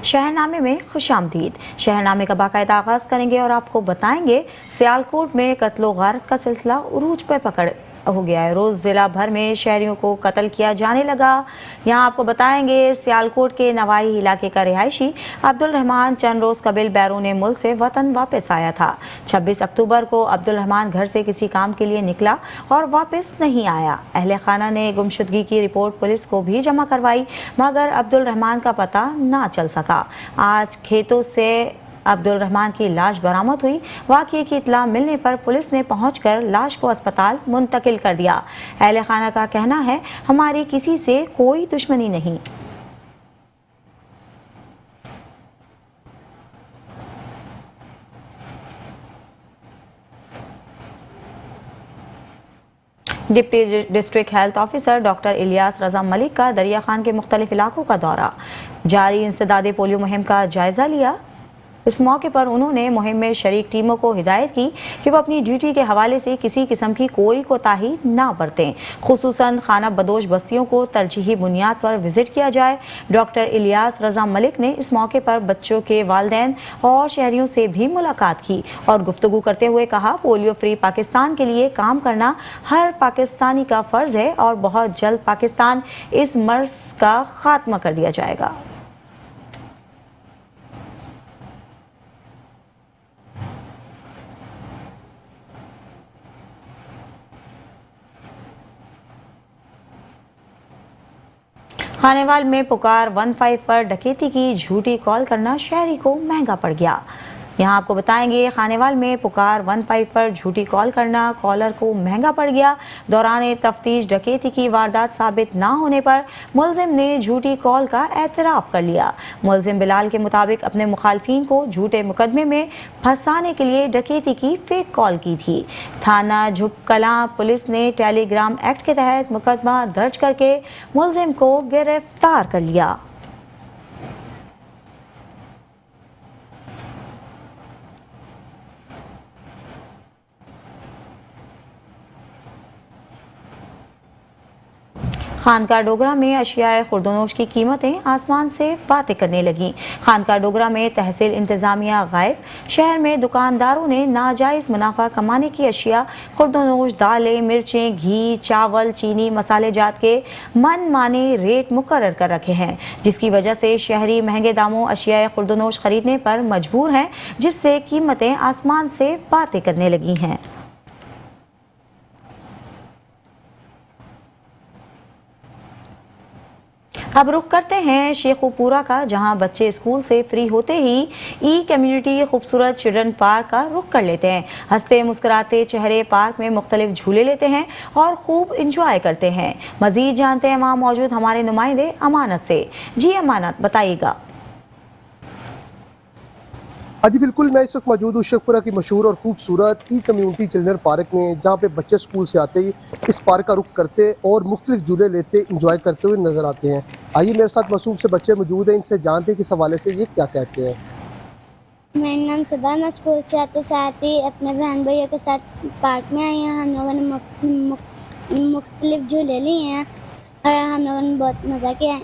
शहरनामे में खुशामदीद। शहरनामे का बाकायदा आगाज करेंगे और आपको बताएंगे सियालकोट में कत्लो गारत का सिलसिला उरूज पे पकड़ हो गया है। रोज जिला भर में शहरियों को कत्ल किया जाने लगा। यहाँ आपको बताएंगे सियालकोट के नवाही इलाके का रिहायशी अब्दुल रहमान चंद रोज कबिल बैरून मुल्क से वतन वापस आया था। 26 अक्टूबर को अब्दुल रहमान घर से किसी काम के लिए निकला और वापस नहीं आया। अहले खाना ने गुमशुदगी की रिपोर्ट पुलिस को भी जमा करवाई, मगर अब्दुल रहमान का पता ना चल सका। आज खेतों से अब्दुल रहमान की लाश बरामद हुई। वाक़ये की इत्तला मिलने पर पुलिस ने पहुंचकर लाश को अस्पताल मुंतकिल कर दिया। अहले खाना का कहना है, हमारी किसी से कोई दुश्मनी नहीं। Deputy district health officer doctor Ilyas Raza Malik का दरिया खान के मुख्तलिफ इलाकों का दौरा। जारी इंसदादे पोलियो मुहिम का जायजा लिया। इस मौके पर उन्होंने मुहिम में शरीक टीमों को हिदायत की कि वो अपनी ड्यूटी के हवाले से किसी किस्म की कोई कोताही ना बरतें। खुसूसन खाना बदोश बस्तियों को तरजीही बुनियाद पर विजिट किया जाए। डॉक्टर इलियास रजा मलिक ने इस मौके पर बच्चों के वालिदैन और शहरियों से भी मुलाकात की और गुफ्तगू करते हुए कहा, पोलियो फ्री पाकिस्तान के लिए काम करना हर पाकिस्तानी का फर्ज है और बहुत जल्द पाकिस्तान इस मर्ज का खात्मा कर दिया जाएगा। खानेवाल में पुकार 15 पर डकैती की झूठी कॉल करना शहरी को महंगा पड़ गया। यहाँ आपको बताएंगे, खानेवाल में पुकार 15 पर झूठी कॉल करना कॉलर को महंगा पड़ गया। दौरान तफ्तीश डकैती की वारदात साबित ना होने पर मुलजिम ने झूठी कॉल का एतराफ़ कर लिया। मुलजिम बिलाल के मुताबिक अपने मुखालफिन को झूठे मुकदमे में फंसाने के लिए डकैती की फेक कॉल की थी। थाना झुपकलां पुलिस ने टेलीग्राम एक्ट के तहत मुकदमा दर्ज करके मुलजिम को गिरफ्तार कर लिया। खानका डोगरा में अशियाए खुर्दनोश की कीमतें आसमान से बातें करने लगीं। खानका डोगरा में तहसील इंतजामिया गायब। शहर में दुकानदारों ने नाजायज मुनाफा कमाने की अशिया खुर्दनोश दालें, मिर्चें, घी, चावल, चीनी, मसाले जात के मन माने रेट मुकर्रर कर रखे हैं, जिसकी वजह से शहरी महंगे दामों अशियाए खुर्दनोश खरीदने पर मजबूर हैं, जिससे कीमतें आसमान से बातें करने लगी हैं। अब रुख करते हैं शेखुपुरा का, जहां बच्चे स्कूल से फ्री होते ही ई कम्युनिटी खूबसूरत चिल्ड्रन पार्क का रुख कर लेते हैं। हंसते मुस्कुराते चेहरे पार्क में मुख्तलिफ झूले लेते हैं और खूब इंजॉय करते हैं। मजीद जानते हैं वहां मौजूद हमारे नुमाइंदे अमानत से। जी अमानत, बताइएगा। हाँ जी बिल्कुल, मैं इस वक्त मौजूद हूँ शेखपुरा की मशहूर और खूबसूरत ई कम्युनिटी चिल्ड्रन पार्क में, जहाँ पे बच्चे स्कूल से आते ही इस पार्क का रुख करते और मुख्तलिफ झूले लेते इंजॉय करते हुए नजर आते हैं। आइए मेरे साथ मासूम से बच्चे मौजूद हैं, इनसे जानते हैं कि इस हवाले से ये क्या कहते हैं। मेरा नाम सुबह, मैं स्कूल से आते साथ ही अपने बहन भैया के साथ पार्क में आई हैं। हम लोगों ने मुख्तलिफ झूले लिए हैं और हम लोगों ने बहुत मज़ा किया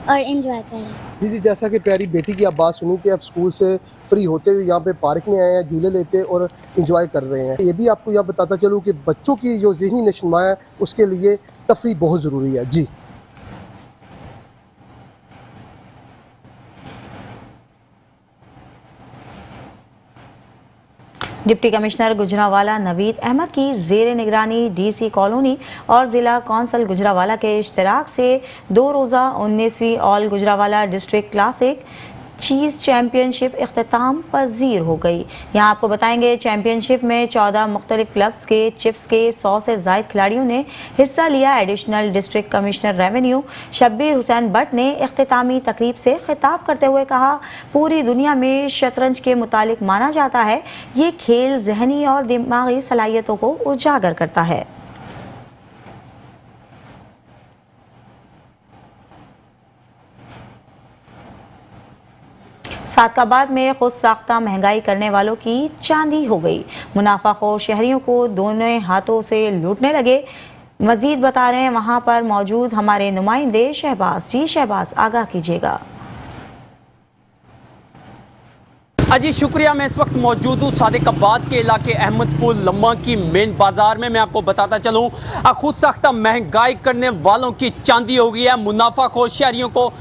और एंजॉय करें। जी, जैसा कि प्यारी बेटी की आप बात सुनी कि आप स्कूल से फ्री होते हुए यहाँ पे पार्क में आए हैं, झूले लेते और इंजॉय कर रहे हैं। ये भी आपको यह बताता चलूँ कि बच्चों की जो ज़हनी नशोनुमा है उसके लिए तफरी बहुत ज़रूरी है। जी डिप्टी कमिश्नर गुजरावाला नवीद अहमद की ज़ेर निगरानी डीसी कॉलोनी और ज़िला कौंसल गुजरावाला के इश्तराक से 2 रोज़ा 19वीं ऑल गुजरावाला डिस्ट्रिक्ट क्लासिक चीज़ चैम्पियनशिप इख्तिताम पजीर हो गई। यहाँ आपको बताएंगे, चैम्पियनशिप में 14 मुख्तलिफ क्लब्स के चिप्स के 100 से ज़ायद खिलाड़ियों ने हिस्सा लिया। Additional district commissioner revenue Shabbir Hussain Bhatt ने इख्तितामी तकरीब से खिताब करते हुए कहा, पूरी दुनिया में शतरंज के मुतालिक माना जाता है, ये खेल जहनी और दिमागी सलाहियतों को उजागर करता है। सादकाबाद में खुद साख्ता महंगाई करने वालों की चांदी हो गई। मुनाफाखोर शहरियों को दोनों हाथों से लूटने लगे। मजीद बता रहे हैं वहां पर मौजूद हमारे नुमाइंदे शहबाज। जी शहबाज, आगाह कीजिएगा। अजी शुक्रिया। मैं इस वक्त मौजूद हूँ सादिकाबाद के इलाके अहमदपुर लम्मा की मेन बाजार में। मैं आपको बताता चलूँ, खुद सख्त महंगाई करने वालों की चांदी हो गई है। मुनाफाखोर शहरियों को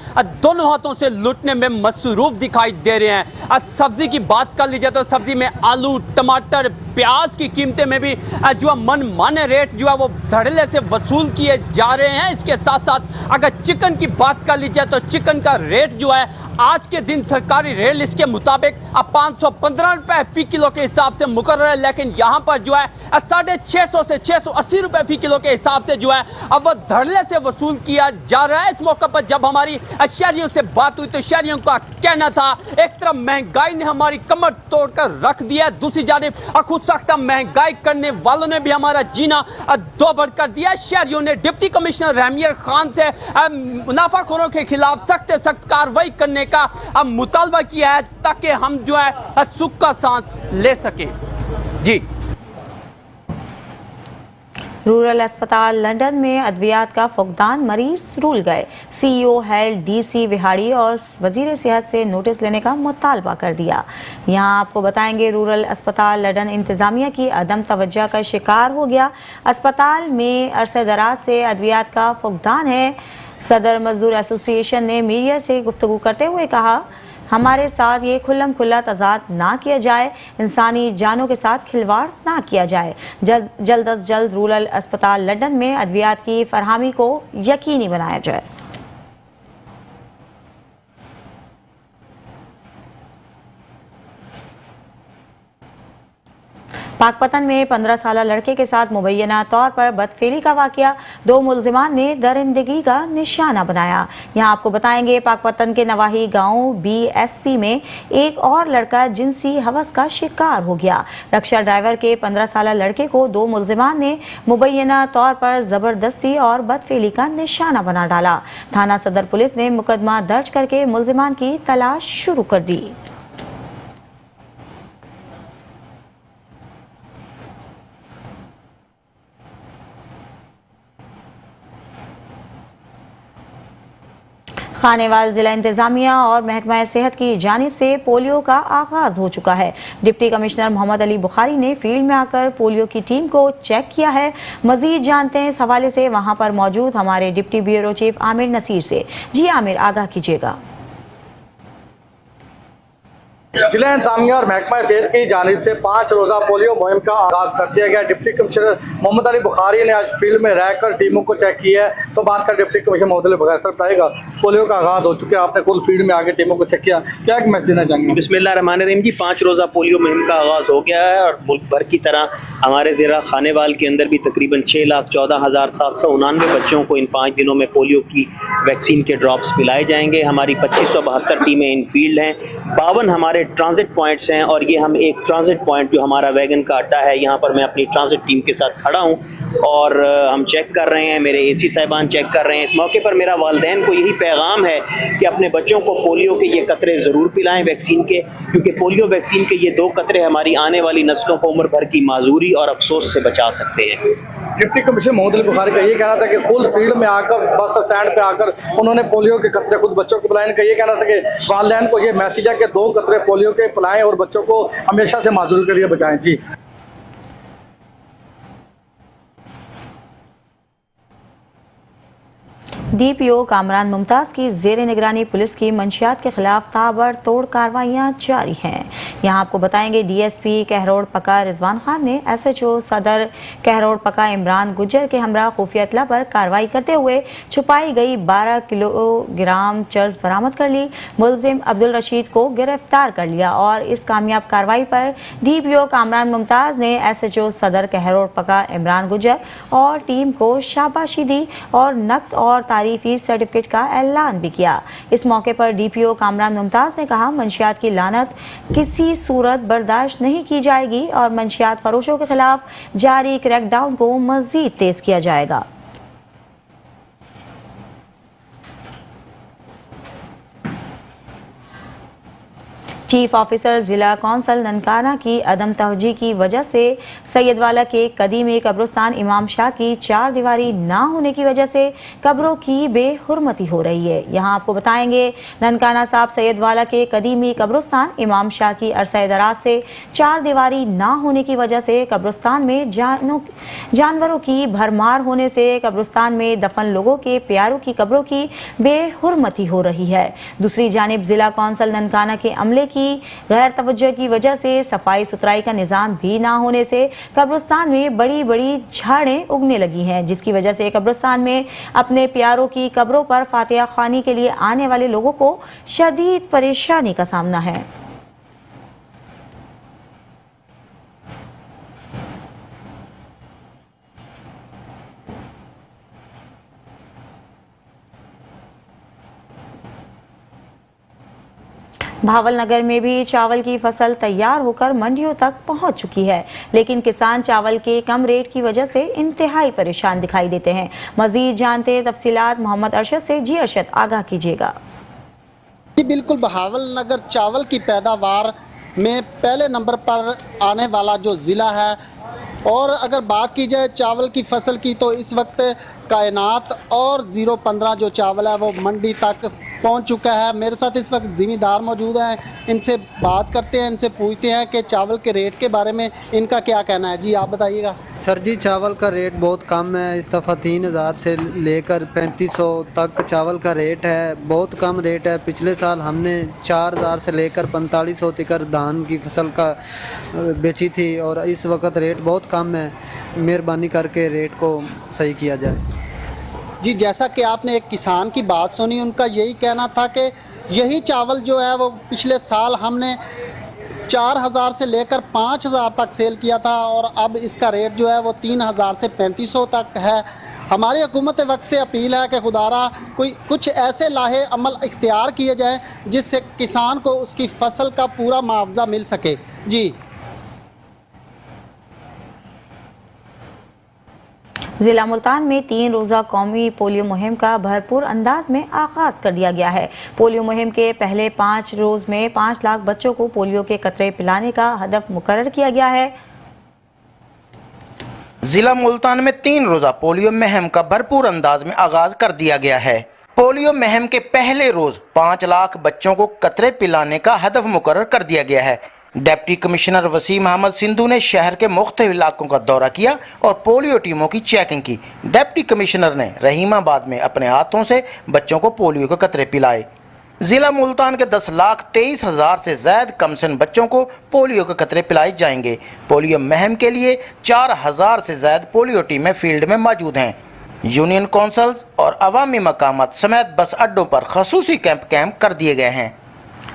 दोनों हाथों से लूटने में मसरूफ दिखाई दे रहे हैं। सब्जी की बात कर लीजिए तो सब्जी में आलू, टमाटर, प्याज की कीमतें में भी जो है मनमाने रेट जो है वो धड़ल्ले से वसूल किए जा रहे हैं। इसके साथ साथ अगर चिकन की बात कर लीजिए तो चिकन का रेट जो है आज के दिन सरकारी रेट लिस्ट के मुताबिक अब 515 रुपए फी किलो के हिसाब से मुकर्रर है, लेकिन यहाँ पर जो है 650 से 680 रुपए फी किलो के हिसाब से जो है अब वो धड़ल्ले से वसूल किया जा रहा है। इस मौके पर जब हमारी शहरियों से बात हुई तो शहरियों का कहना था, एक तरफ महंगाई ने हमारी कमर तोड़कर रख दिया, दूसरी जानिब खुद सख्त महंगाई करने वालों ने भी हमारा जीना दो बढ़ दिया। शहरियों ने डिप्टी कमिश्नर रहमियर खान से मुनाफाखोरों के खिलाफ सख्त कार्रवाई करने का मुतालबा किया है ताकि हम जो है सुख का सांस ले सकें। जी। रूरल अस्पताल लंदन में अद्वियात का फुकदान, मरीज रूल गए। सीईओ हेल्थ डीसी विहाड़ी और वजीर सेहत से नोटिस लेने का मुतालबा कर दिया। यहाँ आपको बताएंगे रूरल अस्पताल लंदन इंतजामिया की अदम तवज्जो का शिकार हो गया। अस्पताल में अरसे दराज से अद्वियात का फुकदान है। सदर मजदूर एसोसिएशन ने मीडिया से गुफ्तगू करते हुए कहा, हमारे साथ ये खुल्लम खुल्ला तजाद ना किया जाए, इंसानी जानों के साथ खिलवाड़ ना किया जाए। जल्द अज जल्द रूरल अस्पताल लंदन में अद्वियात की फरहमी को यकीनी बनाया जाए। पाकपतन में 15 साल लड़के के साथ मुबैना तौर पर बदफेली का वाकया, 2 मुलजिमान ने दरिंदगी का निशाना बनाया। यहाँ आपको बताएंगे पाकपतन के नवाही गांव BSP में एक और लड़का जिनसी हवस का शिकार हो गया। रक्षा ड्राइवर के 15 साल लड़के को 2 मुलजिमान ने मुबैना तौर पर जबरदस्ती और बदफेली का निशाना बना डाला। थाना सदर पुलिस ने मुकदमा दर्ज करके मुलजिमान की तलाश शुरू कर दी। खानेवाल जिला इंतजामिया और महकमा सेहत की जानिब से पोलियो का आगाज हो चुका है। डिप्टी कमिश्नर मोहम्मद अली बुखारी ने फील्ड में आकर पोलियो की टीम को चेक किया है। मजीद जानते हैं इस हवाले से वहां पर मौजूद हमारे deputy bureau chief Aamir Naseer से। जी आमिर, आगाह कीजिएगा। जिला इंतजामिया और महकमा सेहत की जानिब से 5 रोज़ा पोलियो मुहिम का आगाज कर दिया गया। डिप्टी कमिश्नर मोहम्मद अली बुखारी ने आज फील्ड में रहकर टीमों को चेक किया है। तो बात कर deputy commissioner Mohammad Ali Bukhari, sir बताएगा पोलियो का आगाज हो चुका है, आपने खुद फील्ड में आगे टीमों को चेक किया, क्या एक मैसेज देना चाहेंगे? बिस्मिल्लाहिर्रहमानिर्रहीम जी, 5 रोज़ा पोलियो मुहिम का आगाज हो गया है और मुल्क भर की तरह हमारे ज़िला खानेवाल के अंदर भी तकरीबन 6,14,799 बच्चों को इन 5 दिनों में पोलियो की वैक्सीन के ड्रॉप्स पिलाए जाएंगे। हमारी 2572 टीमें इन फील्ड हैं, 52 हमारे ट्रांजिट पॉइंट्स हैं और ये हम एक ट्रांजिट पॉइंट जो हमारा वैगन का अड्डा है, यहाँ पर मैं अपनी ट्रांजिट टीम के साथ खड़ा हूँ और हम चेक कर रहे हैं, मेरे AC साहिबान चेक कर रहे हैं। इस मौके पर मेरा वालिदैन को यही पैगाम है कि अपने बच्चों को पोलियो के ये कतरे ज़रूर पिलाएं वैक्सीन के, क्योंकि पोलियो वैक्सीन के ये 2 कतरे हमारी आने वाली नस्लों को उम्र भर की माजूरी और अफसोस से बचा सकते हैं। डिप्टी कमिश्नर मोहम्मद अली बुखारी का ये कहना था कि खुद फील्ड में आकर बस स्टैंड पे आकर उन्होंने पोलियो के कतरे खुद बच्चों को पिलाए। इनका ये कहना था कि वालिदैन को ये मैसेज है कि 2 कतरे पोलियो के पिलाएं और बच्चों को हमेशा से माजूरी के लिए बचाएं। जी। DPO कामरान मुमताज़ की ज़ेर निगरानी पुलिस की मंशियात के खिलाफ ताबड़तोड़ कार्रवाइयाँ जारी हैं। यहाँ आपको बताएंगे DSP कहरोड़ पका रिजवान खान ने SHO सदर कहरोड़ पका इमरान गुज्जर के हमरा खुफिया इत्तला पर कार्रवाई करते हुए छुपाई गई 12 किलोग्राम चर्स बरामद कर ली। मुलजिम अब्दुल रशीद को गिरफ्तार कर लिया और इस कामयाब कार्रवाई पर DPO कामरान मुमताज़ ने SHO सदर कहरोड़ पका इमरान गुज्जर और टीम को शाबाशी दी और नकद और तारीफी सर्टिफिकेट का ऐलान भी किया। इस मौके पर DPO कामरान मुमताज़ ने कहा, मंशियात की लानत किसी सूरत बर्दाश्त नहीं की जाएगी और मंशियात फरोशों के खिलाफ जारी क्रैकडाउन को मजीद तेज किया जाएगा। चीफ ऑफिसर जिला कौंसल ननकाना की अदम तवज्जी की वजह से सैयदवाला के कदीमी कब्रिस्तान इमाम शाह की 4 दीवारी ना होने की वजह से कब्रों की बेहुरमती हो रही है। यहाँ आपको बताएंगे, ननकाना साहब सैयदवाला के कदीमी कब्रिस्तान इमाम शाह की अरसा दराज से 4 दीवारी ना होने की वजह से कब्रिस्तान में जानवरों की भरमार होने से कब्रिस्तान में दफन लोगों के प्यारों की कब्रों की बेहुरमती हो रही है। दूसरी जानिब जिला कौंसल ननकाना के अमले की गैर तवज्जो की वजह से सफाई सुथराई का निजाम भी ना होने से कब्रिस्तान में बड़ी बड़ी झाड़ें उगने लगी हैं, जिसकी वजह से कब्रिस्तान में अपने प्यारों की कब्रों पर फातिहा खानी के लिए आने वाले लोगों को शदीद परेशानी का सामना है। भावल नगर में भी चावल की फसल तैयार होकर मंडियों तक पहुंच चुकी है, लेकिन किसान चावल के कम रेट की वजह से इंतहाई परेशान दिखाई देते हैं। मजीद जानते तफसीलात मोहम्मद अरशद से। जी अरशद, आगाह कीजिएगा। जी बिल्कुल, बहावल नगर चावल की पैदावार में पहले नंबर पर आने वाला जो ज़िला है, और अगर बात की जाए चावल की फसल की तो इस वक्त कायनात और 015 जो चावल है वो मंडी तक पहुंच चुका है। मेरे साथ इस वक्त ज़िम्मेदार मौजूद हैं, इनसे बात करते हैं, इनसे पूछते हैं कि चावल के रेट के बारे में इनका क्या कहना है। जी आप बताइएगा। सर जी, चावल का रेट बहुत कम है। इस दफ़ा 3000 से लेकर 3500 तक चावल का रेट है, बहुत कम रेट है। पिछले साल हमने 4000 से लेकर 4500 तक धान की फसल का बेची थी, और इस वक्त रेट बहुत कम है। मेहरबानी करके रेट को सही किया जाए। जी जैसा कि आपने एक किसान की बात सुनी, उनका यही कहना था कि यही चावल जो है वो पिछले साल हमने 4000 से लेकर 5000 तक सेल किया था, और अब इसका रेट जो है वो 3000 से 3500 तक है। हमारी हुकूमत वक्त से अपील है कि खुदारा कुछ ऐसे लाहे अमल इख्तियार किए जाएं जिससे किसान को उसकी फसल का पूरा मुआवजा मिल सके। जी जिला मुल्तान में 3 रोज़ा कौमी पोलियो मुहिम का भरपूर अंदाज में आगाज कर दिया गया है। पोलियो मुहिम के पहले 5 रोज़ में 5 लाख बच्चों को पोलियो के कतरे पिलाने का हदफ मुकर्रर किया गया है। जिला मुल्तान में 3 रोज़ा पोलियो मुहिम का भरपूर अंदाज में आगाज कर दिया गया है। पोलियो मुहिम के पहले रोज 5 लाख बच्चों को कतरे पिलाने का हदफ मुकर्रर कर दिया गया है। डिप्टी कमिश्नर वसीम अहमद सिंधु ने शहर के मुख्तलिफ इलाकों का दौरा किया और पोलियो टीमों की चेकिंग की। डिप्टी कमिश्नर ने रहीमाबाद में अपने हाथों से बच्चों को पोलियो के कतरे पिलाए। जिला मुल्तान के 10,23,000 से ज्यादा कमसिन बच्चों को पोलियो के कतरे पिलाए जाएंगे। पोलियो मुहिम के लिए 4000 से ज्यादा पोलियो टीमें फील्ड में मौजूद हैं। यूनियन काउंसिल्स और अवामी मकामात समेत बस अड्डों पर खसूसी कैंप कर दिए गए हैं।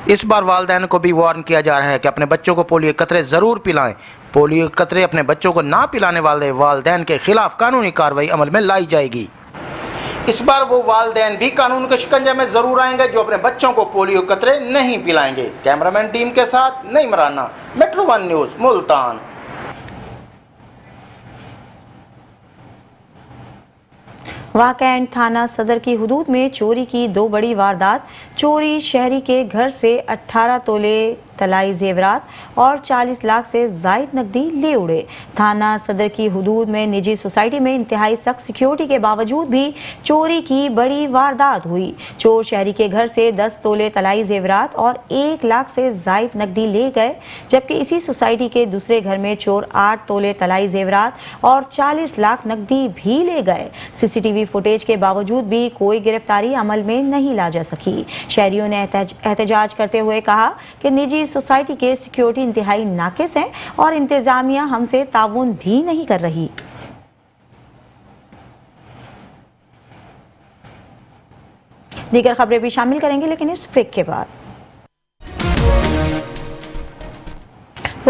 इस बार वालिदैन को भी वार्न किया जा रहा है कि अपने बच्चों को पोलियो कतरे जरूर पिलाएं। पोलियो कतरे अपने बच्चों को ना पिलाने वाले वालिदैन के खिलाफ कानूनी कार्रवाई अमल में लाई जाएगी। इस बार वो वालिदैन भी कानून के शिकंजे में जरूर आएंगे जो अपने बच्चों को पोलियो कतरे नहीं पिलाएंगे। कैमरामैन टीम के साथ नईम राना, मेट्रो 1 न्यूज, मुल्तान। वाकई थाना सदर की हुदूद में चोरी की 2 बड़ी वारदात। चोरी शहरी के घर से 18 तोले तलाई जेवरात और 40 लाख से जायद नकदी ले उड़े। थाना सदर की हुदूद में निजी सोसाइटी में इंतहाई सख्त सिक्योरिटी के बावजूद भी चोरी की बड़ी वारदात हुई। चोर शहरी के घर से 10 तोले तलाई जेवरात और 1 लाख से जायद नकदी ले गए, जबकि इसी सोसाइटी के दूसरे घर में चोर 8 तोले तलाई जेवरात और 40 लाख नकदी भी ले गए। सीसीटीवी फुटेज के बावजूद भी कोई गिरफ्तारी अमल में नहीं ला जा सकी। शहरियों ने एहतजाज करते हुए कहा कि निजी सोसाइटी के सिक्योरिटी इंतहाई नाकिस हैं और इंतजामिया हमसे ताउन भी नहीं कर रही। दीगर खबरें भी शामिल करेंगे, लेकिन इस ब्रेक के बाद।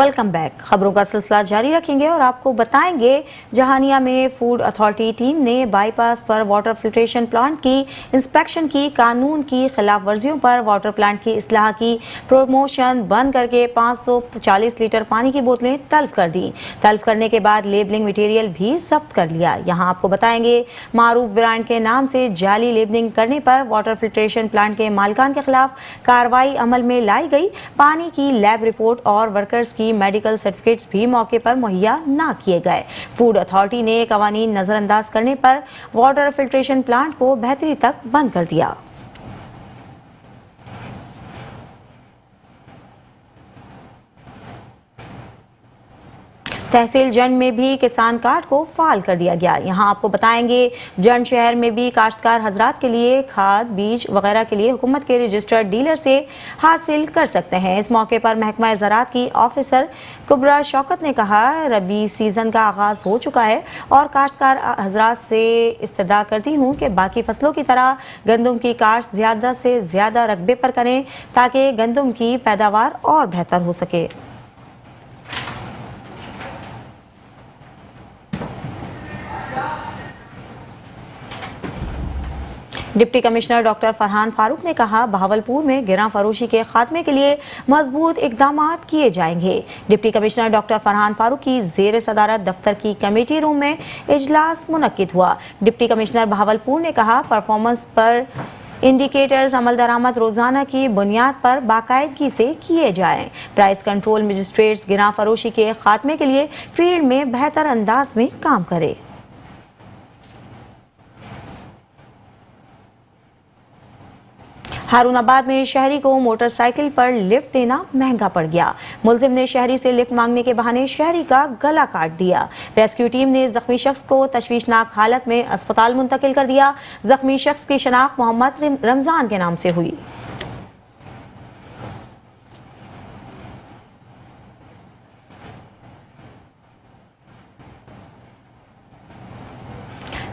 Welcome back. खबरों का सिलसिला जारी रखेंगे और आपको बताएंगे जहानिया में फूड अथॉरिटी टीम ने बाईपास पर वाटर फिल्ट्रेशन प्लांट की इंस्पेक्शन की, कानून की खिलाफ वर्जियों पर वाटर प्लांट की इस्लाह की, प्रमोशन बंद करके 540 लीटर पानी की बोतलें तल्फ कर दी। तल्फ करने के बाद लेबलिंग मटेरियल भी जब्त कर लिया। यहाँ आपको बताएंगे मारूफ ब्रांड के नाम से जाली लेबलिंग करने पर वाटर फिल्ट्रेशन प्लांट के मालिकान के खिलाफ कार्रवाई अमल में लाई गई। पानी की लैब रिपोर्ट और वर्कर्स की मेडिकल सर्टिफिकेट्स भी मौके पर मुहैया ना किए गए। फूड अथॉरिटी ने कवानीन नजरअंदाज करने पर वाटर फिल्ट्रेशन प्लांट को बेहतरी तक बंद कर दिया। तहसील जंड में भी किसान कार्ड को फाल कर दिया गया। यहाँ आपको बताएंगे जंड शहर में भी काश्तकार हजरात के लिए खाद, बीज वगैरह के लिए हुकूमत के रजिस्टर्ड डीलर से हासिल कर सकते हैं। इस मौके पर महकमा ज़राअत की ऑफिसर कुबरा शौकत ने कहा, रबी सीजन का आगाज हो चुका है और काश्तकार हजरात से इस्तदा करती हूँ कि बाकी फसलों की तरह गंदम की काश्त ज़्यादा से ज़्यादा रकबे पर करें ताकि गंदम की पैदावार और बेहतर हो सके। Deputy commissioner doctor Farhan Farooq ने कहा, बहावलपुर में गिरां फरोशी के खात्मे के लिए मजबूत इकदामात किए जाएंगे। Deputy commissioner doctor Farhan Farooq की जेर सदारत दफ्तर की कमेटी रूम में इजलास मुनक्किद हुआ। डिप्टी कमिश्नर बहावलपुर ने कहा, परफॉर्मेंस पर इंडिकेटर्स अमल दरामद रोजाना की बुनियाद पर बाकायदगी से किए जाएं। प्राइस कंट्रोल मजिस्ट्रेट्स गिरां फरोशी के खात्मे के लिए फील्ड में बेहतर अंदाज में काम करें। हारूनाबाद में शहरी को मोटरसाइकिल पर लिफ्ट देना महंगा पड़ गया। मुलजिम ने शहरी से लिफ्ट मांगने के बहाने शहरी का गला काट दिया। रेस्क्यू टीम ने जख्मी शख्स को तशवीशनाक हालत में अस्पताल मुंतकिल कर दिया। जख्मी शख्स की शनाख्त मोहम्मद रमजान के नाम से हुई।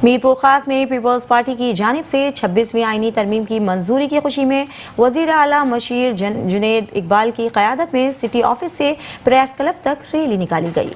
मीरपुर खास में पीपल्स पार्टी की जानिब से 26वीं आईनी तरमीम की मंजूरी की खुशी में वजीर आला मशीर जुनैद इकबाल की क़यादत में सिटी ऑफिस से प्रेस क्लब तक रैली निकाली गई।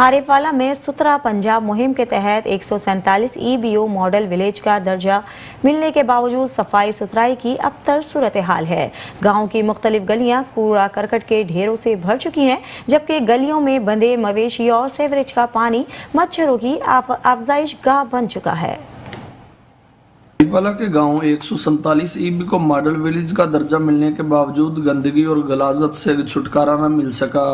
आरिफवाला में सुतरा पंजाब मुहिम के तहत 147 EBO मॉडल विलेज का दर्जा मिलने के बावजूद सफाई सुथराई की अबतर सूरत हाल है। गांव की मुख्तलिफ गलियां कूड़ा करकट के ढेरों से भर चुकी हैं, जबकि गलियों में बंधे मवेशी और सेवरेज का पानी मच्छरों की अफजाइश गाह बन चुका है। आरिफवाला के गांव 147 EB को मॉडल विलेज का दर्जा मिलने के बावजूद गंदगी और गलाजत से छुटकारा न मिल सका।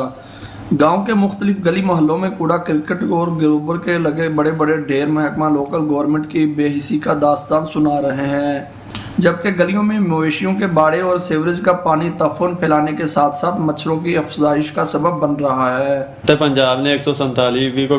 गांव के मुख्तलिफ गली मोहल्लों में कूड़ा क्रिकेट और गोबर के लगे बड़े बड़े ढेर महकमा लोकल गवर्नमेंट की बेहिसी का दास्तान सुना रहे हैं, जबकि गलियों में मवेशियों के बाड़े और सीवरेज का पानी तफून फैलाने के साथ साथ मच्छरों की अफजाइश का सबब बन रहा है। तो पंजाब ने 147 EB को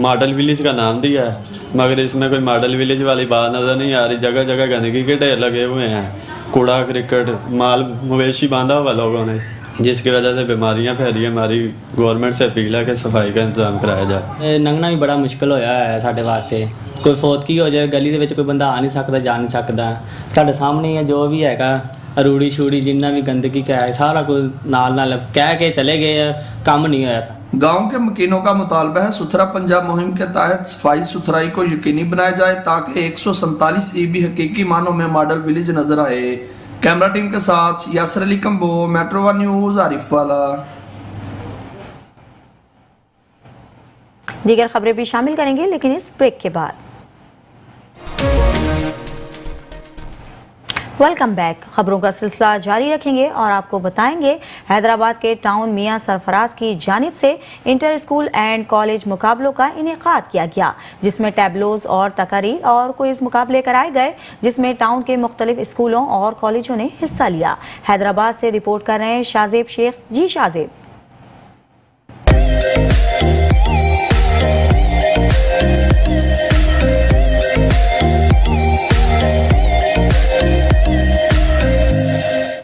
मॉडल विलेज का नाम दिया है, मगर इसमें कोई मॉडल विलेज वाली बात नजर नहीं आ रही। जगह जगह गंदगी के ढेर लगे हुए हैं, कूड़ा क्रिकेट माल मवेशी बांधा हुआ लोगों ने, जिसकी वजह से बीमारियां फैली। हमारी गवर्नमेंट से अपील है कि सफाई का इंतजाम कराया जाए। लंघना भी बड़ा मुश्किल होया है साढ़े वास्ते। कोई फौतगी हो जाए गली ਦੇ कोई बंदा आ नहीं सकता, जा नहीं सकता। साढ़े सामने है जो भी हैगा रूड़ी शूड़ी जिन्ना भी गंदगी का है सारा कुछ नाल कह के चले गए, काम नहीं होया। गांव के मकीनों का मुतालबा है सुथरा पंजाब मुहिम के तहत सफाई सुथराई को यकीनी बनाया जाए ताकि 147 EB हकीकी मानों में मॉडल विलेज नजर आए। कैमरा टीम के साथ Yasir Ali Kamboh, metro one news, Arifwala. दीगर खबरें भी शामिल करेंगे, लेकिन इस ब्रेक के बाद। Welcome back. खबरों का सिलसिला जारी रखेंगे और आपको बताएंगे हैदराबाद के टाउन मियां सरफराज की जानिब से इंटर स्कूल एंड कॉलेज मुकाबलों का इनेकाद किया गया, जिसमें टैबलोज और तकारीर और क्विज मुकाबले कराए गए, जिसमें टाउन के मुख्तलिफ स्कूलों और कॉलेजों ने हिस्सा लिया। हैदराबाद से रिपोर्ट कर रहे हैं शाजेब शेख। जी शाजेब।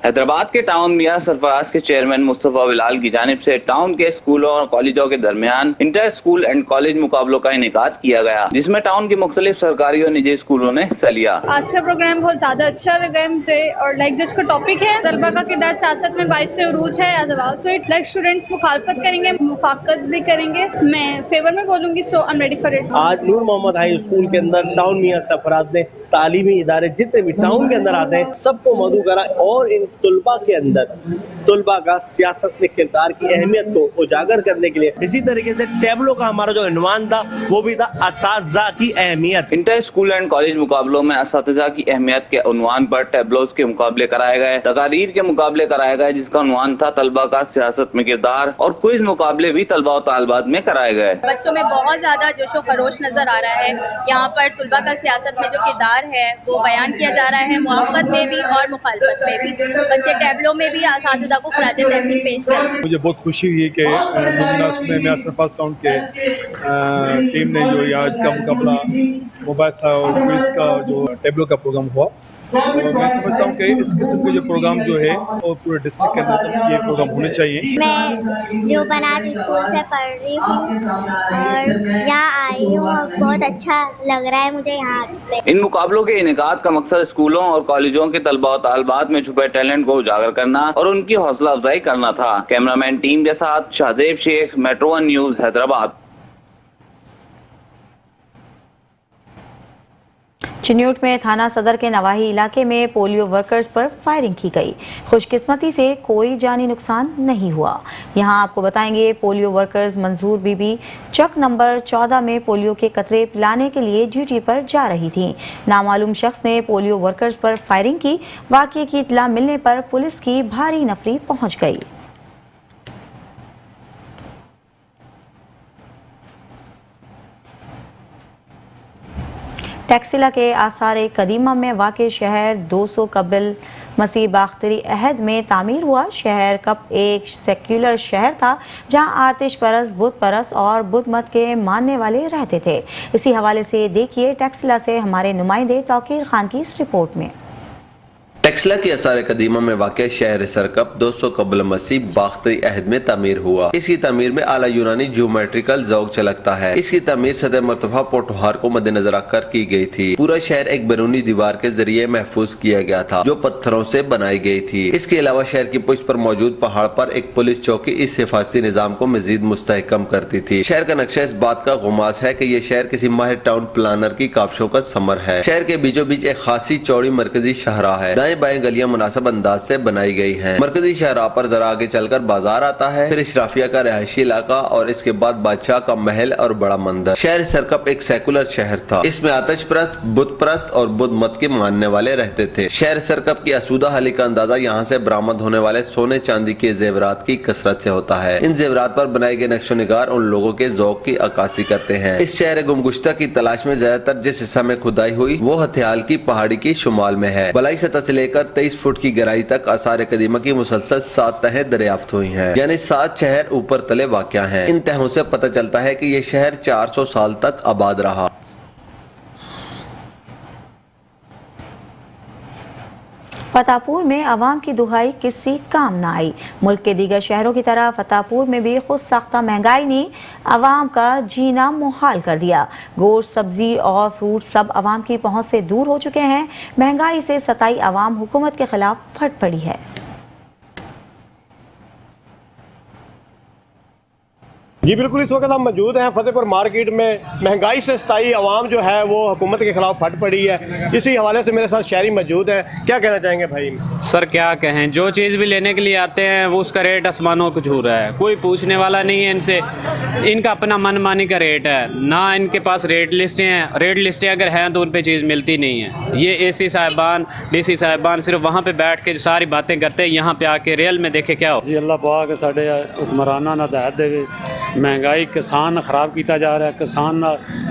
हैदराबाद के टाउन मियां सरफराज के चेयरमैन मुस्तफा बिलाल की जानिब से टाउन के स्कूलों और कॉलेजों के दरमियान इंटर स्कूल एंड कॉलेज मुकाबलों का इनेकाद किया गया, जिसमें टाउन के मुख्तलिफ सरकारी और निजी स्कूलों ने हिस्सा लिया। आज का प्रोग्राम बहुत ज्यादा अच्छा लगा है मुझे, और जिसका टॉपिक है तलबा का किरदार सियासत में बाइस से उरूज है तो इट स्टूडेंट्स मुखालफत करेंगे, मुफाकत भी करेंगे, मैं फेवर में बोलूंगी, so I am ready for it. आज नूर मोहम्मद हाई स्कूल के अंदर टाउन मियां सरफराज ने तालीमी इदारे जितने भी टाउन के अंदर आते हैं सबको मदऊ करा और इन तुलबा के अंदर तुलबा का सियासत में किरदार की अहमियत को उजागर करने के लिए, इसी तरीके से टैबलो का हमारा जो इन्वान था वो भी था असातिज़ा की अहमियत। इंटर स्कूल एंड कॉलेज मुकाबलों में असातिज़ा की अहमियत के उन्वान पर टैबलोज के मुकाबले कराए गए, तकारीर के मुकाबले कराए गए जिसका उन्वान था तलबा का सियासत में किरदार, और क्विज मुकाबले भी तलबा और तालिबात में कराए गए। बच्चों में बहुत ज्यादा जोशो खरोश नजर आ रहा है, यहाँ पर तुलबा का सियासत में जो किरदार है वो बयान किया जा रहा है, मुआफ़क़त में भी और मुखालफत में भी। बच्चे टैबलों में भी असातिज़ा को खराज तहसीन पेश करें। मुझे बहुत खुशी हुई कि मियां सरफराज टाउन के टीम ने जो आज का मुकाबला मुबासा और क्विज का जो टैबलो का प्रोग्राम हुआ, तो मैं समझता हूँ कि इस किस्म के जो प्रोग्राम जो है और पूरे डिस्ट्रिक्ट के अंदर ये प्रोग्राम होने चाहिए। मैं रूबनाथ स्कूल से पढ़ रही हूँ और यहाँ आई हूँ और बहुत अच्छा लग रहा है मुझे यहाँ पे। इन मुकाबलों के इनेकाद का मकसद स्कूलों और कॉलेजों के तलबा और तालिबात में छुपे टैलेंट को उजागर करना और उनकी हौसला अफजाई करना था। कैमरामैन टीम के साथ शाहजेब शेख, मेट्रो 1 न्यूज़, हैदराबाद। चिन्यूट में थाना सदर के नवाही इलाके में पोलियो वर्कर्स पर फायरिंग की गई। खुशकिस्मती से कोई जानी नुकसान नहीं हुआ। यहां आपको बताएंगे, पोलियो वर्कर्स मंजूर बीबी चक नंबर 14 में पोलियो के कतरे पिलाने के लिए ड्यूटी पर जा रही थी। नामालूम शख्स ने पोलियो वर्कर्स पर फायरिंग की। वाकये की इत्तला मिलने पर पुलिस की भारी नफरी पहुंच गई। टैक्सिला के आसार कदीमा में वाक़े शहर 200 कबल मसीह बाख्तरी अहद में तामीर हुआ। शहर कब एक सेक्युलर शहर था जहां आतिश परस, बुत परस और बुत मत के मानने वाले रहते थे। इसी हवाले से देखिए टैक्सिला से हमारे नुमाइंदे तौकीर खान की इस रिपोर्ट में। टैक्सिला के आसार कदीमा में वाक़ शहर सरकब 200 कबल मसीह बाख्तरी अहद में तामीर हुआ। इसकी तामीर में आला यूनानी ज्योमेट्रिकल ज़ौक़ झलकता है। इसकी तामीर सदर मरतबा पोटोहार को मद्देनजर रखकर की गई थी। पूरा शहर एक बैरूनी दीवार के जरिए महफूज किया गया था जो पत्थरों से बनाई गई थी। इसके अलावा शहर की पुष्ट पर मौजूद पहाड़ पर एक पुलिस चौकी इस हिफाजती निजाम को मजीद मुस्तहकम करती थी। शहर का नक्शा इस बात का गुमास है कि यह शहर किसी माहिर टाउन प्लानर की काबशों का समर है। शहर के बीचों बीच एक खासी चौड़ी मरकजी शाहराह है। दाएं बाएं गलियां मुनासिब अंदाज से बनाई गई हैं। मरकजी शाहराह पर जरा आगे चलकर बाजार आता है, फिर इशराफिया का रिहायशी इलाका और इसके बाद बादशाह का महल और बड़ा मंदिर। शहर सरकब एक सेकुलर शहर था। इसमें आतिश परस्त, बुत परस्त और बुद्ध मत के मानने वाले रहते थे। शहर सरकब की आसूदा हाली का अंदाजा यहाँ से बरामद होने वाले सोने चांदी के जेवरात की कसरत से होता है। इन जेवरात पर बनाए गए नक्शो निगार उन लोगों के ज़ौक़ की अक्कासी करते हैं। इस शहर गुमगुश्ता की तलाश में ज्यादातर जिस हिस्सा में खुदाई हुई वो हथियाल की पहाड़ी की शुमाल में है। बलाई सतह से लेकर 23 फुट की गहराई तक आसार कदीमा की मुसलसल 7 तहें दरियाफ्त हुई हैं, यानी 7 शहर ऊपर तले वाक़या हैं। इन तहों से पता चलता है कि यह शहर 400 साल तक आबाद रहा। फतेहपुर में अवाम की दुहाई किसी काम न आई। मुल्क के दीगर शहरों की तरह फतेहपुर में भी खुद साख्ता महंगाई ने अवाम का जीना मुहाल कर दिया। गोश्त, सब्जी और फ्रूट सब अवाम की पहुंच से दूर हो चुके हैं। महंगाई से सताई अवाम हुकूमत के खिलाफ फट पड़ी है। जी बिल्कुल, इस वक्त हम मौजूद हैं फतेहपुर मार्केट में। महंगाई से सताई आवाम जो है वो हुकूमत के खिलाफ फट पड़ी है। इसी हवाले से मेरे साथ शहरी मौजूद हैं। क्या कहना चाहेंगे भाई? सर क्या कहें, जो चीज़ भी लेने के लिए आते हैं वो उसका रेट आसमानों को छू रहा है। कोई पूछने वाला नहीं है इनसे। इनका अपना मनमानी का रेट है, ना इनके पास रेट लिस्टें हैं। रेट लिस्टें अगर हैं तो उन पर चीज़ मिलती नहीं है। ये AC साहिबान, DC साहिबान सिर्फ वहाँ पर बैठ के सारी बातें करते हैं, यहाँ पर आके रियल में देखे क्या हो। जी अल्लाह पाक साढ़े हुक्मराना ना हदायत देवे। महंगाई किसान खराब किया जा रहा है। किसान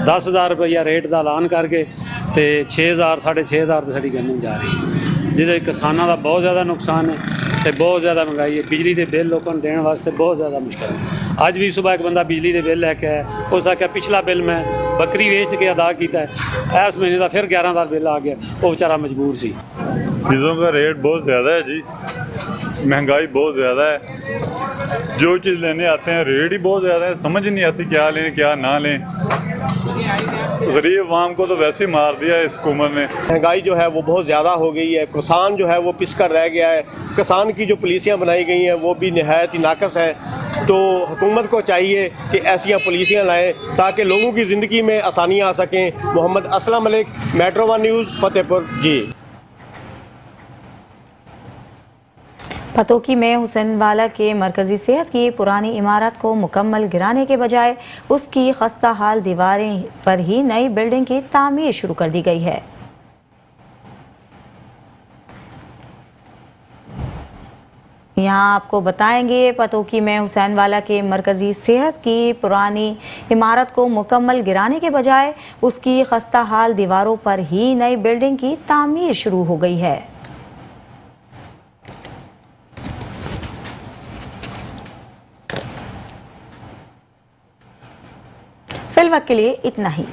10,000 रुपया रेट का ऐलान करके तो 6,000 6,500 तो साड़ी गन्ने जा रही है, जिसे किसानों का बहुत ज़्यादा नुकसान है तो बहुत ज़्यादा महंगाई है। बिजली के बिल लोगों को देने वास्ते बहुत ज़्यादा मुश्किल है। अज भी सुबह एक बंदा बिजली के बिल लैके आया, उस आख्या पिछला बिल मैं बकरी वेच के अदा किया है, इस महीने का फिर 11,000 बिल आ गया। वो बेचारा मजबूर सी। चीज़ों का रेट बहुत ज़्यादा है जी। महंगाई बहुत ज़्यादा है, जो चीज़ लेने आते हैं रेट ही बहुत ज़्यादा है, समझ ही नहीं आती क्या लें क्या ना लें। गरीब अवाम को तो वैसे ही मार दिया है इस हुकूमत ने। महंगाई जो है वो बहुत ज़्यादा हो गई है, किसान जो है वो पिस कर रह गया है, किसान की जो पॉलिसियाँ बनाई गई हैं वो भी नहायत ही नाकस है। तो हुकूमत को चाहिए कि ऐसी पॉलिसियाँ लाएँ ताकि लोगों की ज़िंदगी में आसानियाँ आ सकें। Mohammad Aslam Malik, metro one news, Fatehpur. जी। पतोकी में हुसैनवाला के मरकजी सेहत की पुरानी इमारत को मुकम्मल गिराने के बजाय उसकी खस्ता हाल दीवारें पर ही नई बिल्डिंग की तामीर शुरू कर दी गई है। यहाँ आपको बताएंगे पतोकी में हुसैनवाला के मरकजी सेहत की पुरानी इमारत को मुकम्मल गिराने के बजाय उसकी खस्ता हाल दीवारों पर ही नई बिल्डिंग की तामीर शुरू हो गई है। फिलहाल के लिए इतना ही।